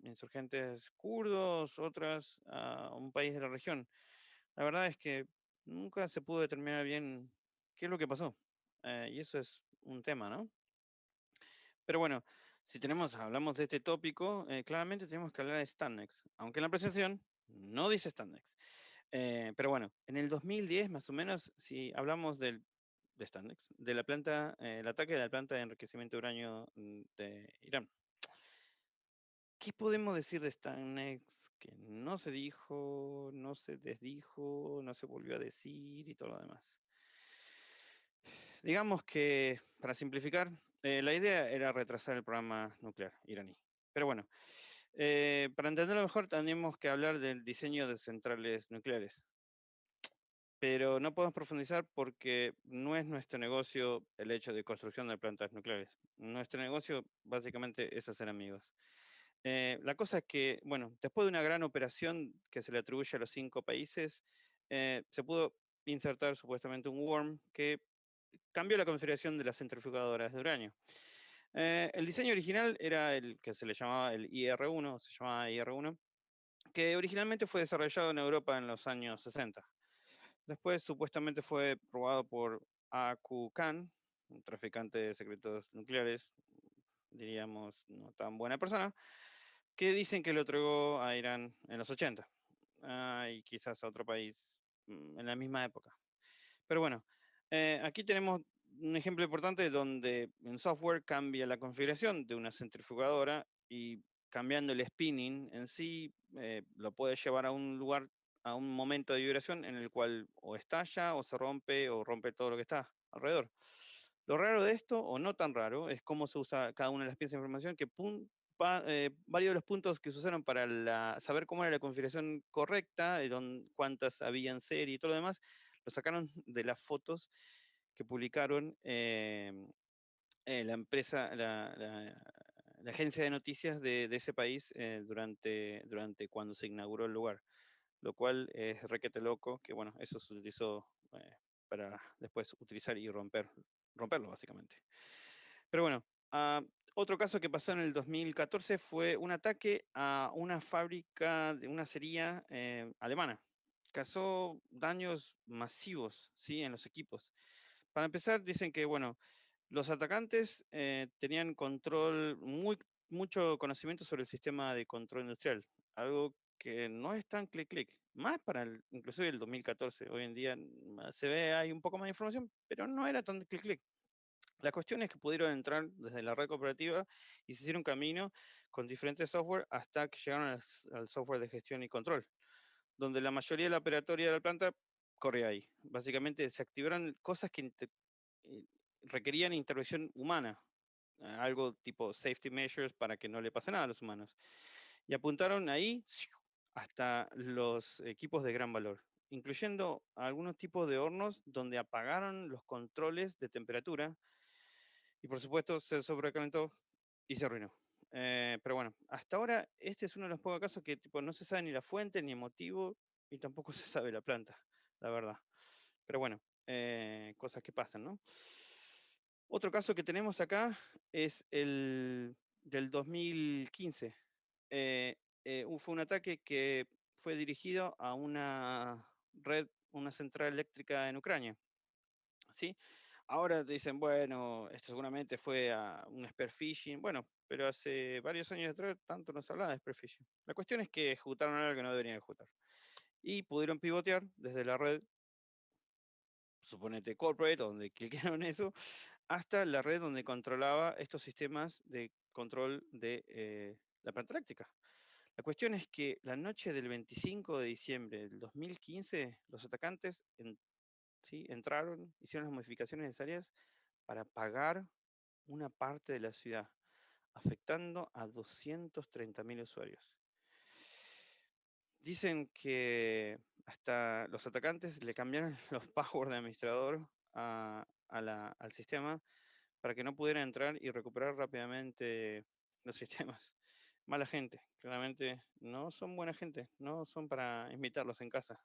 insurgentes kurdos, otras a un país de la región. La verdad es que nunca se pudo determinar bien qué es lo que pasó. Y eso es un tema, ¿no? Pero bueno, si hablamos de este tópico, claramente tenemos que hablar de Stannex, aunque en la presentación no dice Stannex. Pero bueno, en el 2010 más o menos, si hablamos de Stannex, de la planta, el ataque de la planta de enriquecimiento de uranio de Irán. ¿Qué podemos decir de Stannex que no se dijo, no se desdijo, no se volvió a decir y todo lo demás? Digamos que, para simplificar, la idea era retrasar el programa nuclear iraní. Pero bueno, para entenderlo mejor, tenemos que hablar del diseño de centrales nucleares. Pero no podemos profundizar porque no es nuestro negocio el hecho de construcción de plantas nucleares. Nuestro negocio básicamente es hacer amigos. La cosa es que, bueno, después de una gran operación que se le atribuye a los 5 países, se pudo insertar supuestamente un worm que cambió la configuración de las centrifugadoras de uranio. El diseño original era el que se le llamaba el IR-1, se llamaba IR-1, que originalmente fue desarrollado en Europa en los años 60. Después supuestamente fue probado por A.Q. Khan, un traficante de secretos nucleares, diríamos no tan buena persona, que dicen que lo entregó a Irán en los 80, y quizás a otro país en la misma época. Pero bueno, aquí tenemos un ejemplo importante donde en software cambia la configuración de una centrifugadora y cambiando el spinning en sí lo puede llevar a un lugar, a un momento de vibración en el cual o estalla o se rompe o rompe todo lo que está alrededor. Lo raro de esto, o no tan raro, es cómo se usa cada una de las piezas de información, que varios de los puntos que se usaron para saber cómo era la configuración correcta, cuántas había en serie y todo lo demás, lo sacaron de las fotos que publicaron la empresa, la agencia de noticias de ese país durante cuando se inauguró el lugar, lo cual es requete loco, que bueno, eso se utilizó para después utilizar y romperlo básicamente. Pero bueno, otro caso que pasó en el 2014 fue un ataque a una fábrica de una acería alemana. Causó daños masivos, ¿sí?, en los equipos. Para empezar, dicen que, bueno, los atacantes tenían mucho conocimiento sobre el sistema de control industrial, algo que no es tan clic-clic, más para inclusive el 2014. Hoy en día se ve, hay un poco más de información, pero no era tan clic-clic. La cuestión es que pudieron entrar desde la red cooperativa y se hicieron camino con diferentes software hasta que llegaron al software de gestión y control, donde la mayoría de la operatoria de la planta corre ahí. Básicamente se activaron cosas que eh, requerían intervención humana, algo tipo safety measures para que no le pase nada a los humanos. Y apuntaron ahí hasta los equipos de gran valor, incluyendo algunos tipos de hornos donde apagaron los controles de temperatura y por supuesto se sobrecalentó y se arruinó. Pero bueno, hasta ahora este es uno de los pocos casos que tipo, no se sabe ni la fuente, ni el motivo, y tampoco se sabe la planta, la verdad. Pero bueno, cosas que pasan, ¿no? Otro caso que tenemos acá es el del 2015. Fue un ataque que fue dirigido a una red, una central eléctrica en Ucrania. ¿Sí? Ahora dicen, bueno, esto seguramente fue a un spear phishing. Bueno, pero hace varios años atrás tanto no se hablaba de spear phishing. La cuestión es que ejecutaron algo que no deberían ejecutar. Y pudieron pivotear desde la red, suponete corporate, donde clicaron eso, hasta la red donde controlaba estos sistemas de control de la planta eléctrica. La cuestión es que la noche del 25 de diciembre del 2015, los atacantes entraron, hicieron las modificaciones necesarias para apagar una parte de la ciudad, afectando a 230.000 usuarios. Dicen que hasta los atacantes le cambiaron los passwords de administrador al sistema para que no pudiera entrar y recuperar rápidamente los sistemas. Mala gente, claramente no son buena gente, no son para invitarlos en casa,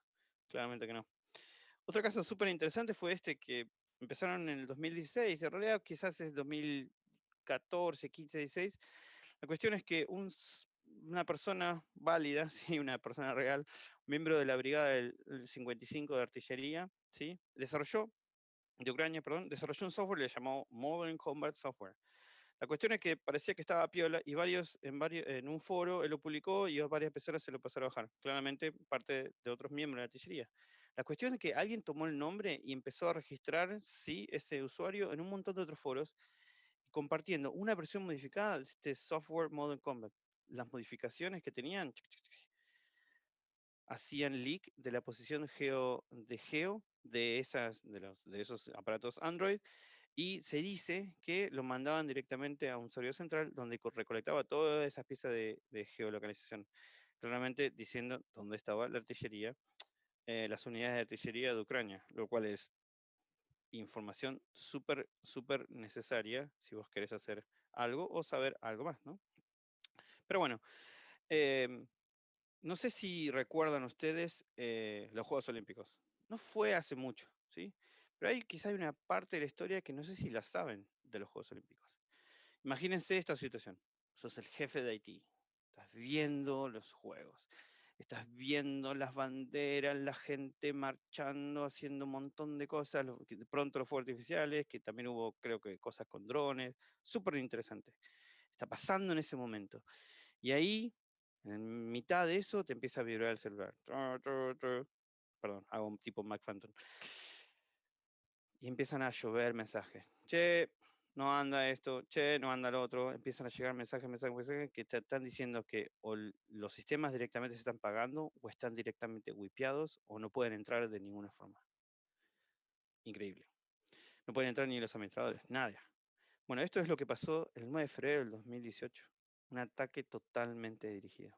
claramente que no. Otro caso súper interesante fue este que empezaron en el 2016, en realidad quizás es 2014, 15, 16. La cuestión es que una persona válida, ¿sí? Una persona real, miembro de la brigada del 55 de artillería, ¿sí? de Ucrania, perdón, desarrolló un software que le llamó Modern Combat Software. La cuestión es que parecía que estaba piola y en un foro él lo publicó y varias personas se lo pasaron a bajar. Claramente parte de otros miembros de la artillería. La cuestión es que alguien tomó el nombre y empezó a registrar, sí, ese usuario en un montón de otros foros, compartiendo una versión modificada de este software Modern Combat. Las modificaciones que tenían hacían leak de la posición geo de esos aparatos Android, y se dice que lo mandaban directamente a un servidor central donde recolectaba todas esas piezas de geolocalización, claramente diciendo dónde estaba la artillería, las unidades de artillería de Ucrania, lo cual es información súper, súper necesaria si vos querés hacer algo o saber algo más, ¿no? Pero bueno, no sé si recuerdan ustedes los Juegos Olímpicos. No fue hace mucho, ¿sí? Pero quizá hay una parte de la historia que no sé si la saben de los Juegos Olímpicos. Imagínense esta situación. Sos el jefe de IT. Estás viendo los juegos. Estás viendo las banderas, la gente marchando, haciendo un montón de cosas. De pronto los fuegos artificiales, que también hubo, creo que, cosas con drones. Súper interesante. Está pasando en ese momento. Y ahí, en mitad de eso, te empieza a vibrar el celular. Perdón, hago un tipo Mac Phantom. Y empiezan a llover mensajes. Che, no anda esto, che, no anda lo otro. Empiezan a llegar mensajes que te están diciendo que o los sistemas directamente se están pagando, o están directamente wipeados, o no pueden entrar de ninguna forma. Increíble. No pueden entrar ni los administradores, nada. Bueno, esto es lo que pasó el 9 de febrero del 2018. Un ataque totalmente dirigido.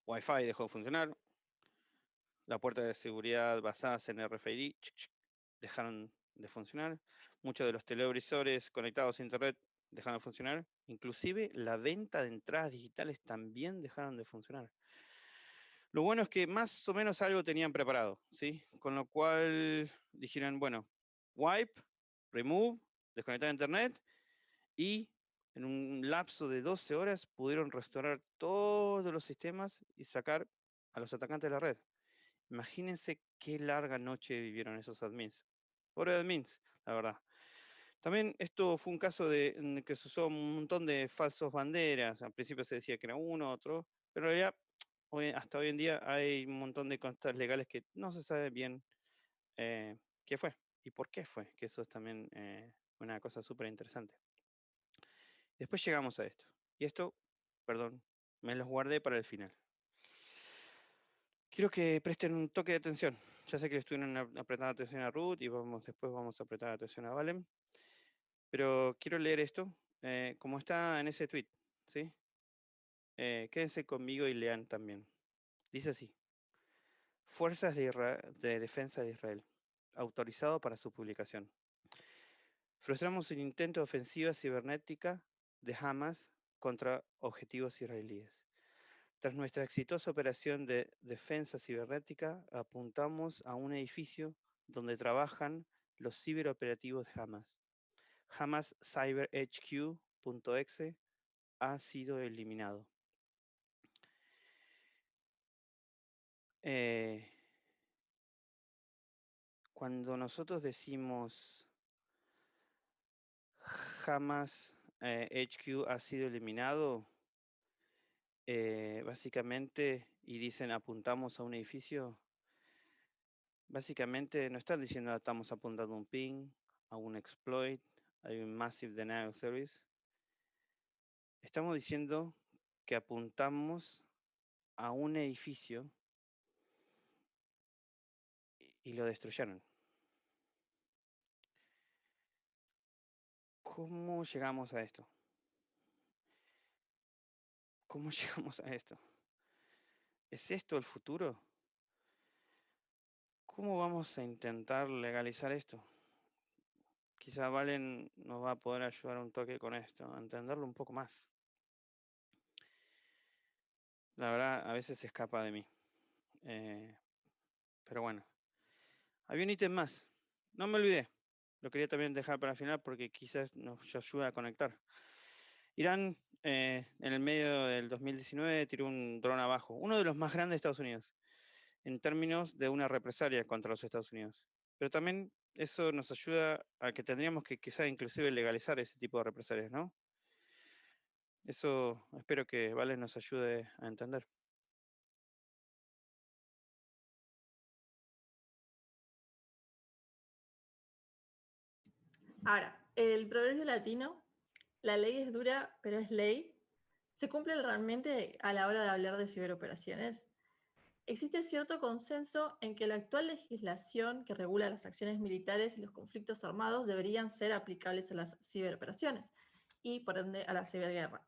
Wi-Fi dejó de funcionar. La puerta de seguridad basadas en RFID dejaron de funcionar. Muchos de los televisores conectados a internet dejaron de funcionar. Inclusive la venta de entradas digitales también dejaron de funcionar. Lo bueno es que más o menos algo tenían preparado, ¿sí? Con lo cual dijeron, bueno, wipe, remove, desconectar internet, y en un lapso de 12 horas pudieron restaurar todos los sistemas y sacar a los atacantes de la red. Imagínense qué larga noche vivieron esos admins. Pobre admins, la verdad. También esto fue un caso en el que se usó un montón de falsos banderas. Al principio se decía que era uno, otro, pero en realidad hasta hoy en día hay un montón de cosas legales que no se sabe bien qué fue y por qué fue, que eso es también una cosa súper interesante. Después llegamos a esto. Y esto, perdón, me los guardé para el final. Quiero que presten un toque de atención. Ya sé que le estuvieron apretando atención a Ruth y después vamos a apretar atención a Valen. Pero quiero leer esto, como está en ese tweet, ¿sí? Quédense conmigo y lean también. Dice así. Fuerzas de Defensa de Israel. Autorizado para su publicación. Frustramos el intento de ofensiva cibernética de Hamas contra objetivos israelíes. Tras nuestra exitosa operación de defensa cibernética, apuntamos a un edificio donde trabajan los ciberoperativos de Hamas. Hamas Cyber HQ.exe ha sido eliminado. Cuando nosotros decimos Hamas HQ ha sido eliminado, básicamente, y dicen apuntamos a un edificio, básicamente no están diciendo estamos apuntando a un ping, a un exploit, a un massive denial of service. Estamos diciendo que apuntamos a un edificio y lo destruyeron. ¿Cómo llegamos a esto? ¿Cómo llegamos a esto? ¿Es esto el futuro? ¿Cómo vamos a intentar legalizar esto? Quizá Valen nos va a poder ayudar un toque con esto, a entenderlo un poco más. La verdad, a veces se escapa de mí. Pero bueno. Había un ítem más. No me olvidé. Lo quería también dejar para el final porque quizás nos ayude a conectar. Irán, en el medio del 2019, tiró un dron abajo. Uno de los más grandes de Estados Unidos. En términos de una represalia contra los Estados Unidos. Pero también eso nos ayuda a que tendríamos que quizá inclusive legalizar ese tipo de represalias, ¿no? Eso espero que Valen nos ayude a entender. Ahora, el proverbio latino, la ley es dura, pero es ley, ¿se cumple realmente a la hora de hablar de ciberoperaciones? Existe cierto consenso en que la actual legislación que regula las acciones militares y los conflictos armados deberían ser aplicables a las ciberoperaciones y, por ende, a la ciberguerra.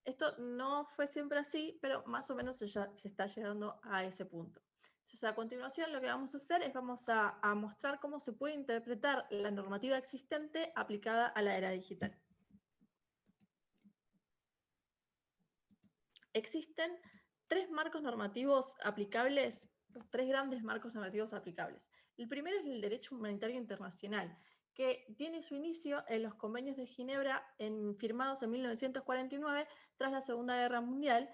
Esto no fue siempre así, pero más o menos se está llegando a ese punto. Entonces, a continuación, lo que vamos a hacer es vamos a mostrar cómo se puede interpretar la normativa existente aplicada a la era digital. Existen tres marcos normativos aplicables, los tres grandes marcos normativos aplicables. El primero es el derecho humanitario internacional, que tiene su inicio en los convenios de Ginebra firmados en 1949 tras la Segunda Guerra Mundial,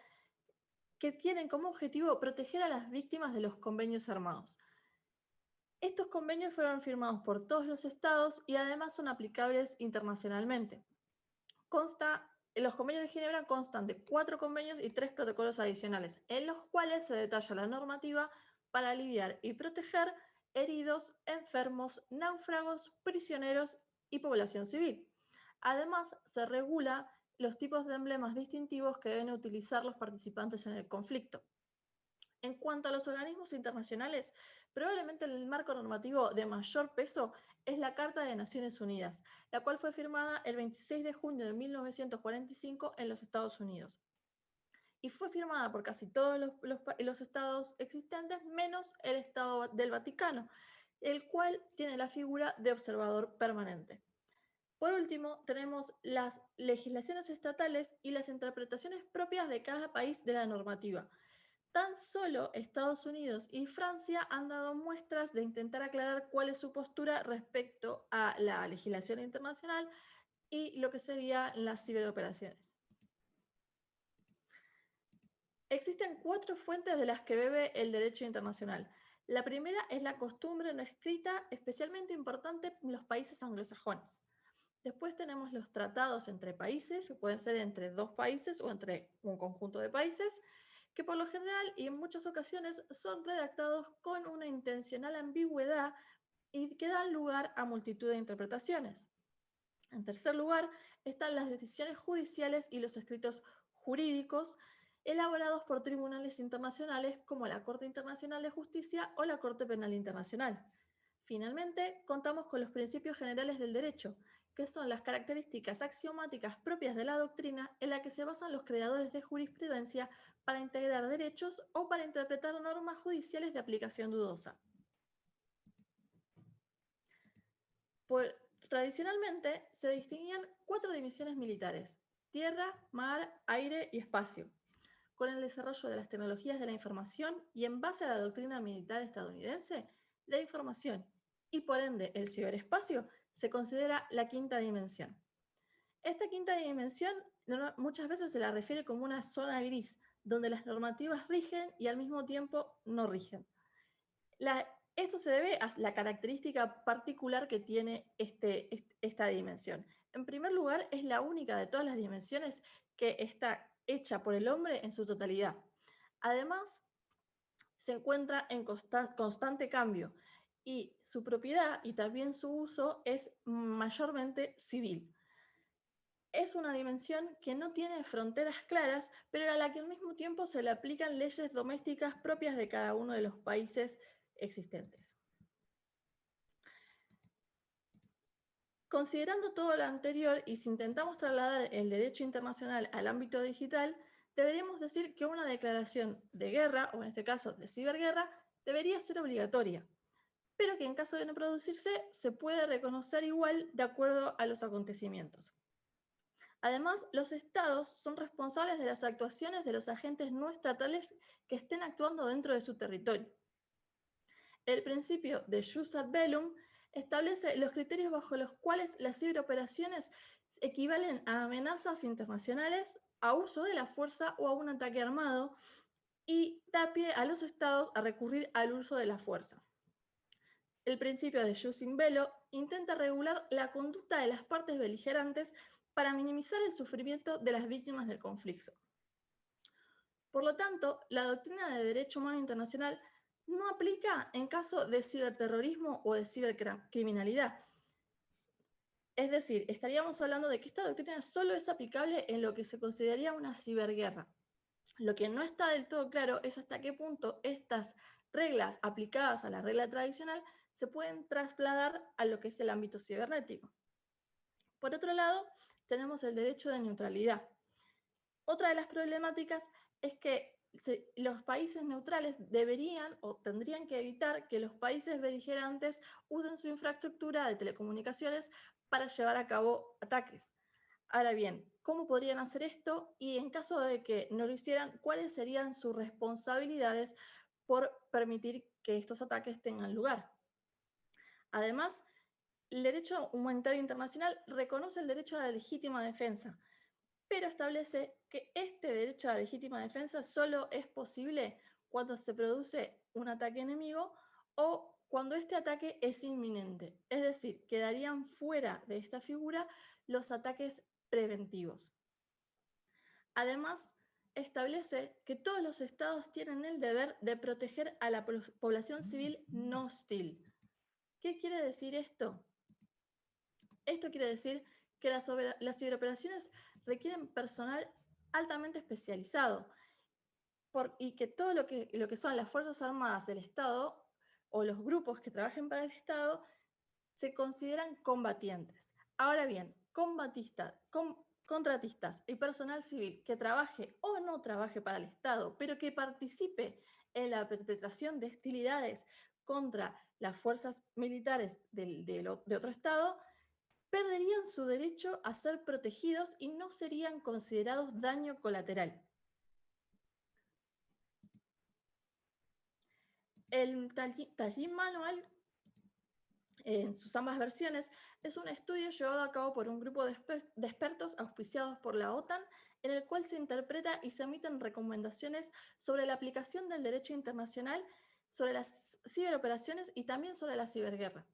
que tienen como objetivo proteger a las víctimas de los convenios armados. Estos convenios fueron firmados por todos los estados y además son aplicables internacionalmente. Los convenios de Ginebra constan de 4 convenios y 3 protocolos adicionales, en los cuales se detalla la normativa para aliviar y proteger heridos, enfermos, náufragos, prisioneros y población civil. Además, se regula los tipos de emblemas distintivos que deben utilizar los participantes en el conflicto. En cuanto a los organismos internacionales, probablemente el marco normativo de mayor peso es la Carta de Naciones Unidas, la cual fue firmada el 26 de junio de 1945 en los Estados Unidos. Y fue firmada por casi todos los estados existentes, menos el Estado del Vaticano, el cual tiene la figura de observador permanente. Por último, tenemos las legislaciones estatales y las interpretaciones propias de cada país de la normativa. Tan solo Estados Unidos y Francia han dado muestras de intentar aclarar cuál es su postura respecto a la legislación internacional y lo que serían las ciberoperaciones. Existen 4 fuentes de las que bebe el derecho internacional. La primera es la costumbre no escrita, especialmente importante en los países anglosajones. Después tenemos los tratados entre países, que pueden ser entre 2 países o entre un conjunto de países, que por lo general y en muchas ocasiones son redactados con una intencional ambigüedad y que dan lugar a multitud de interpretaciones. En tercer lugar, están las decisiones judiciales y los escritos jurídicos elaborados por tribunales internacionales como la Corte Internacional de Justicia o la Corte Penal Internacional. Finalmente, contamos con los principios generales del derecho, que son las características axiomáticas propias de la doctrina en la que se basan los creadores de jurisprudencia para integrar derechos o para interpretar normas judiciales de aplicación dudosa. Tradicionalmente se distinguían 4 divisiones militares: tierra, mar, aire y espacio. Con el desarrollo de las tecnologías de la información y en base a la doctrina militar estadounidense, la información y por ende el ciberespacio se considera la 5ª dimensión. Esta 5ª dimensión muchas veces se la refiere como una zona gris, donde las normativas rigen y al mismo tiempo no rigen. Esto se debe a la característica particular que tiene esta dimensión. En primer lugar, es la única de todas las dimensiones que está hecha por el hombre en su totalidad. Además, se encuentra en constante cambio y su propiedad y también su uso es mayormente civil. Es una dimensión que no tiene fronteras claras, pero a la que al mismo tiempo se le aplican leyes domésticas propias de cada uno de los países existentes. Considerando todo lo anterior y si intentamos trasladar el derecho internacional al ámbito digital, deberíamos decir que una declaración de guerra, o en este caso de ciberguerra, debería ser obligatoria, pero que en caso de no producirse se puede reconocer igual de acuerdo a los acontecimientos. Además, los estados son responsables de las actuaciones de los agentes no estatales que estén actuando dentro de su territorio. El principio de jus ad bellum establece los criterios bajo los cuales las ciberoperaciones equivalen a amenazas internacionales, a uso de la fuerza o a un ataque armado, y da pie a los estados a recurrir al uso de la fuerza. El principio de jus in bello intenta regular la conducta de las partes beligerantes para minimizar el sufrimiento de las víctimas del conflicto. Por lo tanto, la doctrina de derecho humano internacional no aplica en caso de ciberterrorismo o de cibercriminalidad. Es decir, estaríamos hablando de que esta doctrina solo es aplicable en lo que se consideraría una ciberguerra. Lo que no está del todo claro es hasta qué punto estas reglas aplicadas a la regla tradicional se pueden trasladar a lo que es el ámbito cibernético. Por otro lado, tenemos el derecho de neutralidad. Otra de las problemáticas es que los países neutrales deberían o tendrían que evitar que los países beligerantes usen su infraestructura de telecomunicaciones para llevar a cabo ataques. Ahora bien, ¿cómo podrían hacer esto? Y en caso de que no lo hicieran, ¿cuáles serían sus responsabilidades por permitir que estos ataques tengan lugar? Además, el derecho humanitario internacional reconoce el derecho a la legítima defensa, pero establece que este derecho a la legítima defensa solo es posible cuando se produce un ataque enemigo o cuando este ataque es inminente. Es decir, quedarían fuera de esta figura los ataques preventivos. Además, establece que todos los estados tienen el deber de proteger a la población civil no hostil. ¿Qué quiere decir esto? Esto quiere decir que las ciberoperaciones requieren personal altamente especializado y que todo lo que son las Fuerzas Armadas del Estado o los grupos que trabajen para el Estado se consideran combatientes. Ahora bien, contratistas y personal civil que trabaje o no trabaje para el Estado, pero que participe en la perpetración de hostilidades contra las fuerzas militares de otro Estado, perderían su derecho a ser protegidos y no serían considerados daño colateral. El Tajín Manual, en sus ambas versiones, es un estudio llevado a cabo por un grupo de expertos auspiciados por la OTAN, en el cual se interpreta y se emiten recomendaciones sobre la aplicación del derecho internacional, sobre las ciberoperaciones y también sobre la ciberguerra.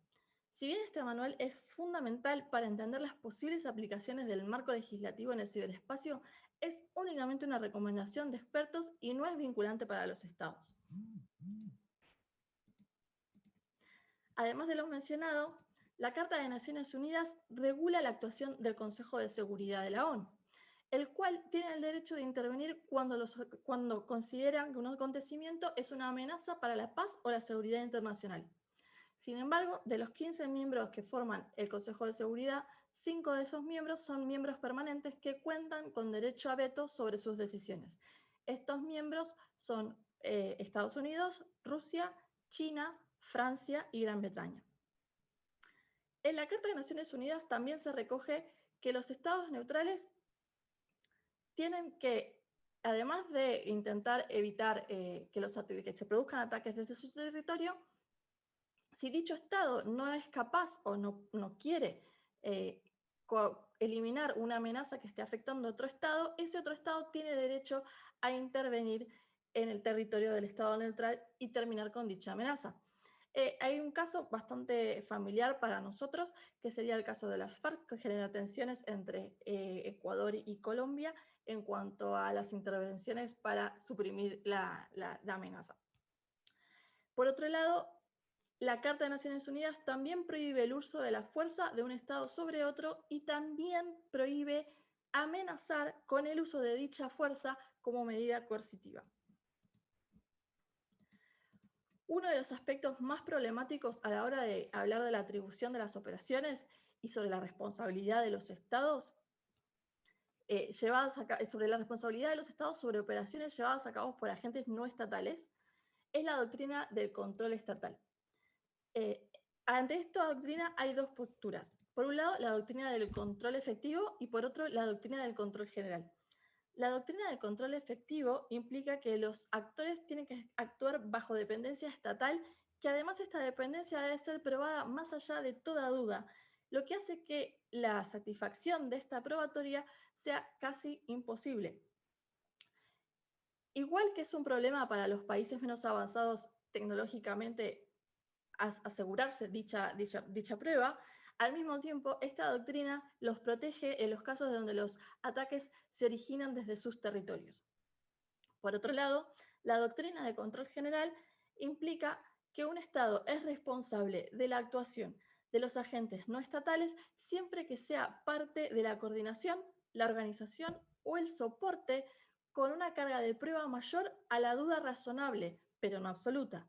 Si bien este manual es fundamental para entender las posibles aplicaciones del marco legislativo en el ciberespacio, es únicamente una recomendación de expertos y no es vinculante para los estados. Además de lo mencionado, la Carta de Naciones Unidas regula la actuación del Consejo de Seguridad de la ONU, el cual tiene el derecho de intervenir cuando consideran que un acontecimiento es una amenaza para la paz o la seguridad internacional. Sin embargo, de los 15 miembros que forman el Consejo de Seguridad, 5 de esos miembros son miembros permanentes que cuentan con derecho a veto sobre sus decisiones. Estos miembros son Estados Unidos, Rusia, China, Francia y Gran Bretaña. En la Carta de Naciones Unidas también se recoge que los estados neutrales tienen que, además de intentar evitar que se produzcan ataques desde su territorio, si dicho Estado no es capaz o no quiere eliminar una amenaza que esté afectando a otro Estado, ese otro Estado tiene derecho a intervenir en el territorio del Estado neutral y terminar con dicha amenaza. Hay un caso bastante familiar para nosotros, que sería el caso de las FARC, que genera tensiones entre Ecuador y Colombia en cuanto a las intervenciones para suprimir la amenaza. Por otro lado, la Carta de Naciones Unidas también prohíbe el uso de la fuerza de un Estado sobre otro y también prohíbe amenazar con el uso de dicha fuerza como medida coercitiva. Uno de los aspectos más problemáticos a la hora de hablar de la atribución de las operaciones y sobre la responsabilidad de los Estados sobre la responsabilidad de los Estados sobre operaciones llevadas a cabo por agentes no estatales es la doctrina del control estatal. Ante esta doctrina hay dos posturas. Por un lado, la doctrina del control efectivo y por otro, la doctrina del control general. La doctrina del control efectivo implica que los actores tienen que actuar bajo dependencia estatal, que además esta dependencia debe ser probada más allá de toda duda, lo que hace que la satisfacción de esta probatoria sea casi imposible. Igual que es un problema para los países menos avanzados tecnológicamente asegurarse dicha prueba, al mismo tiempo esta doctrina los protege en los casos donde los ataques se originan desde sus territorios. Por otro lado, la doctrina de control general implica que un Estado es responsable de la actuación de los agentes no estatales siempre que sea parte de la coordinación, la organización o el soporte con una carga de prueba mayor a la duda razonable, pero no absoluta.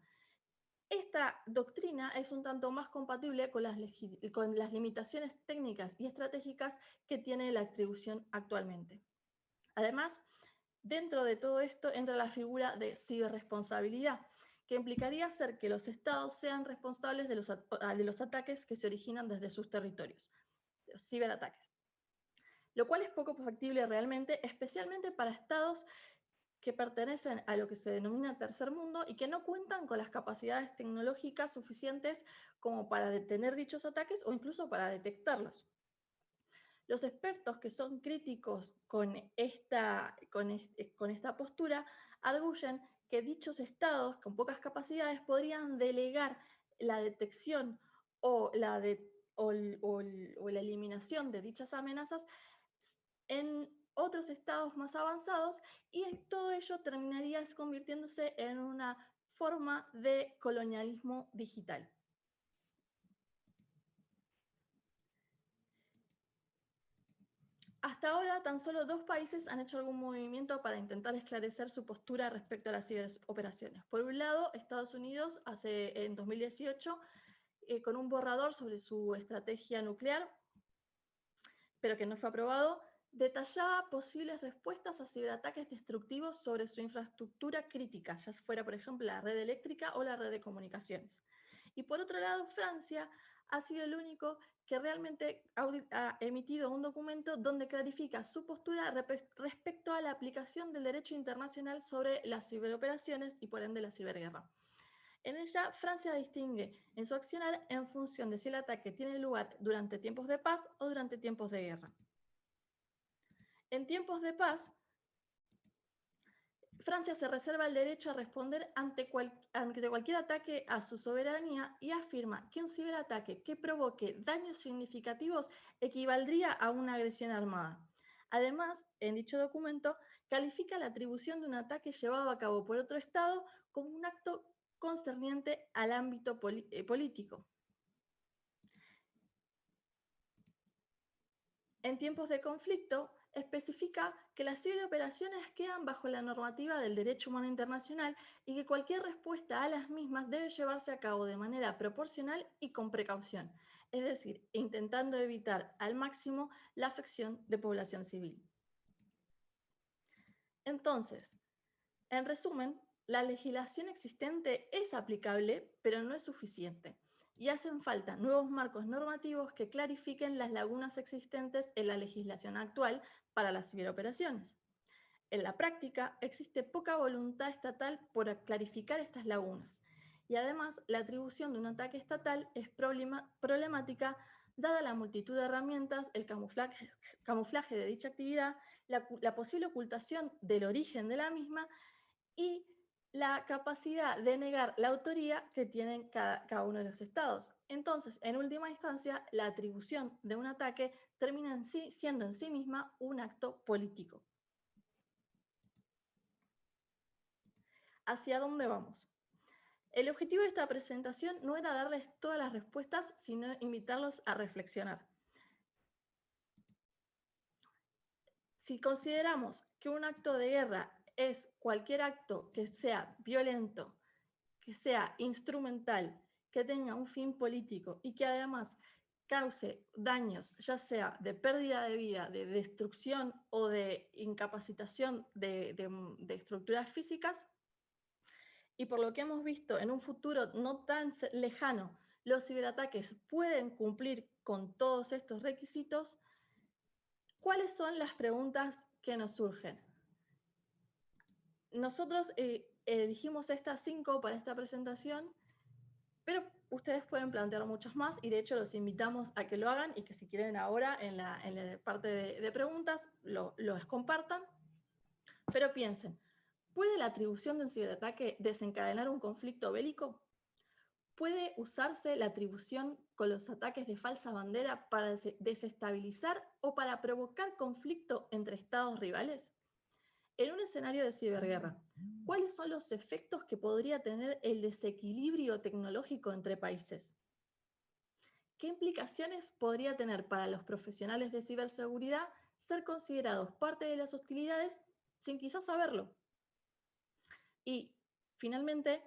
Esta doctrina es un tanto más compatible con las limitaciones técnicas y estratégicas que tiene la atribución actualmente. Además, dentro de todo esto entra la figura de ciberresponsabilidad, que implicaría hacer que los estados sean responsables de los ataques que se originan desde sus territorios, de los ciberataques. Lo cual es poco factible realmente, especialmente para estados que pertenecen a lo que se denomina tercer mundo y que no cuentan con las capacidades tecnológicas suficientes como para detener dichos ataques o incluso para detectarlos. Los expertos que son críticos con esta postura arguyen que dichos estados con pocas capacidades podrían delegar la detección o la eliminación de dichas amenazas en otros estados más avanzados, y todo ello terminaría convirtiéndose en una forma de colonialismo digital. Hasta ahora, tan solo 2 países han hecho algún movimiento para intentar esclarecer su postura respecto a las ciberoperaciones. Por un lado, Estados Unidos en 2018 con un borrador sobre su estrategia nuclear, pero que no fue aprobado, detallaba posibles respuestas a ciberataques destructivos sobre su infraestructura crítica, ya fuera, por ejemplo, la red eléctrica o la red de comunicaciones. Y por otro lado, Francia ha sido el único que realmente ha emitido un documento donde clarifica su postura respecto a la aplicación del derecho internacional sobre las ciberoperaciones y por ende la ciberguerra. En ella, Francia distingue en su accionar en función de si el ataque tiene lugar durante tiempos de paz o durante tiempos de guerra. En tiempos de paz, Francia se reserva el derecho a responder ante cualquier ataque a su soberanía y afirma que un ciberataque que provoque daños significativos equivaldría a una agresión armada. Además, en dicho documento, califica la atribución de un ataque llevado a cabo por otro Estado como un acto concerniente al ámbito político. En tiempos de conflicto, especifica que las ciberoperaciones quedan bajo la normativa del derecho humano internacional y que cualquier respuesta a las mismas debe llevarse a cabo de manera proporcional y con precaución, es decir, intentando evitar al máximo la afección de población civil. Entonces, en resumen, la legislación existente es aplicable, pero no es suficiente, y hacen falta nuevos marcos normativos que clarifiquen las lagunas existentes en la legislación actual para las ciberoperaciones. En la práctica, existe poca voluntad estatal por clarificar estas lagunas, y además la atribución de un ataque estatal es problemática dada la multitud de herramientas, el camuflaje de dicha actividad, la posible ocultación del origen de la misma y la capacidad de negar la autoría que tienen cada uno de los estados. Entonces, en última instancia, la atribución de un ataque termina siendo en sí misma un acto político. ¿Hacia dónde vamos? El objetivo de esta presentación no era darles todas las respuestas, sino invitarlos a reflexionar. Si consideramos que un acto de guerra es cualquier acto que sea violento, que sea instrumental, que tenga un fin político y que además cause daños, ya sea de pérdida de vida, de destrucción o de incapacitación de estructuras físicas, y por lo que hemos visto en un futuro no tan lejano, los ciberataques pueden cumplir con todos estos requisitos, ¿cuáles son las preguntas que nos surgen? Nosotros elegimos estas 5 para esta presentación, pero ustedes pueden plantear muchas más y de hecho los invitamos a que lo hagan y que si quieren ahora en la parte de preguntas los compartan. Pero piensen, ¿puede la atribución de un ciberataque desencadenar un conflicto bélico? ¿Puede usarse la atribución con los ataques de falsa bandera para desestabilizar o para provocar conflicto entre estados rivales? En un escenario de ciberguerra, ¿cuáles son los efectos que podría tener el desequilibrio tecnológico entre países? ¿Qué implicaciones podría tener para los profesionales de ciberseguridad ser considerados parte de las hostilidades sin quizás saberlo? Y, finalmente,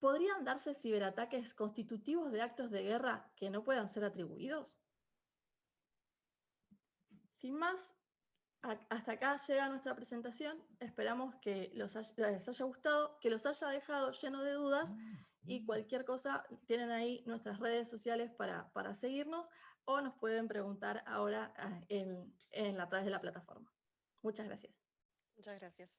¿podrían darse ciberataques constitutivos de actos de guerra que no puedan ser atribuidos? Sin más, hasta acá llega nuestra presentación. Esperamos que les haya gustado, que los haya dejado lleno de dudas y cualquier cosa tienen ahí nuestras redes sociales para seguirnos o nos pueden preguntar ahora a través de la plataforma. Muchas gracias. Muchas gracias.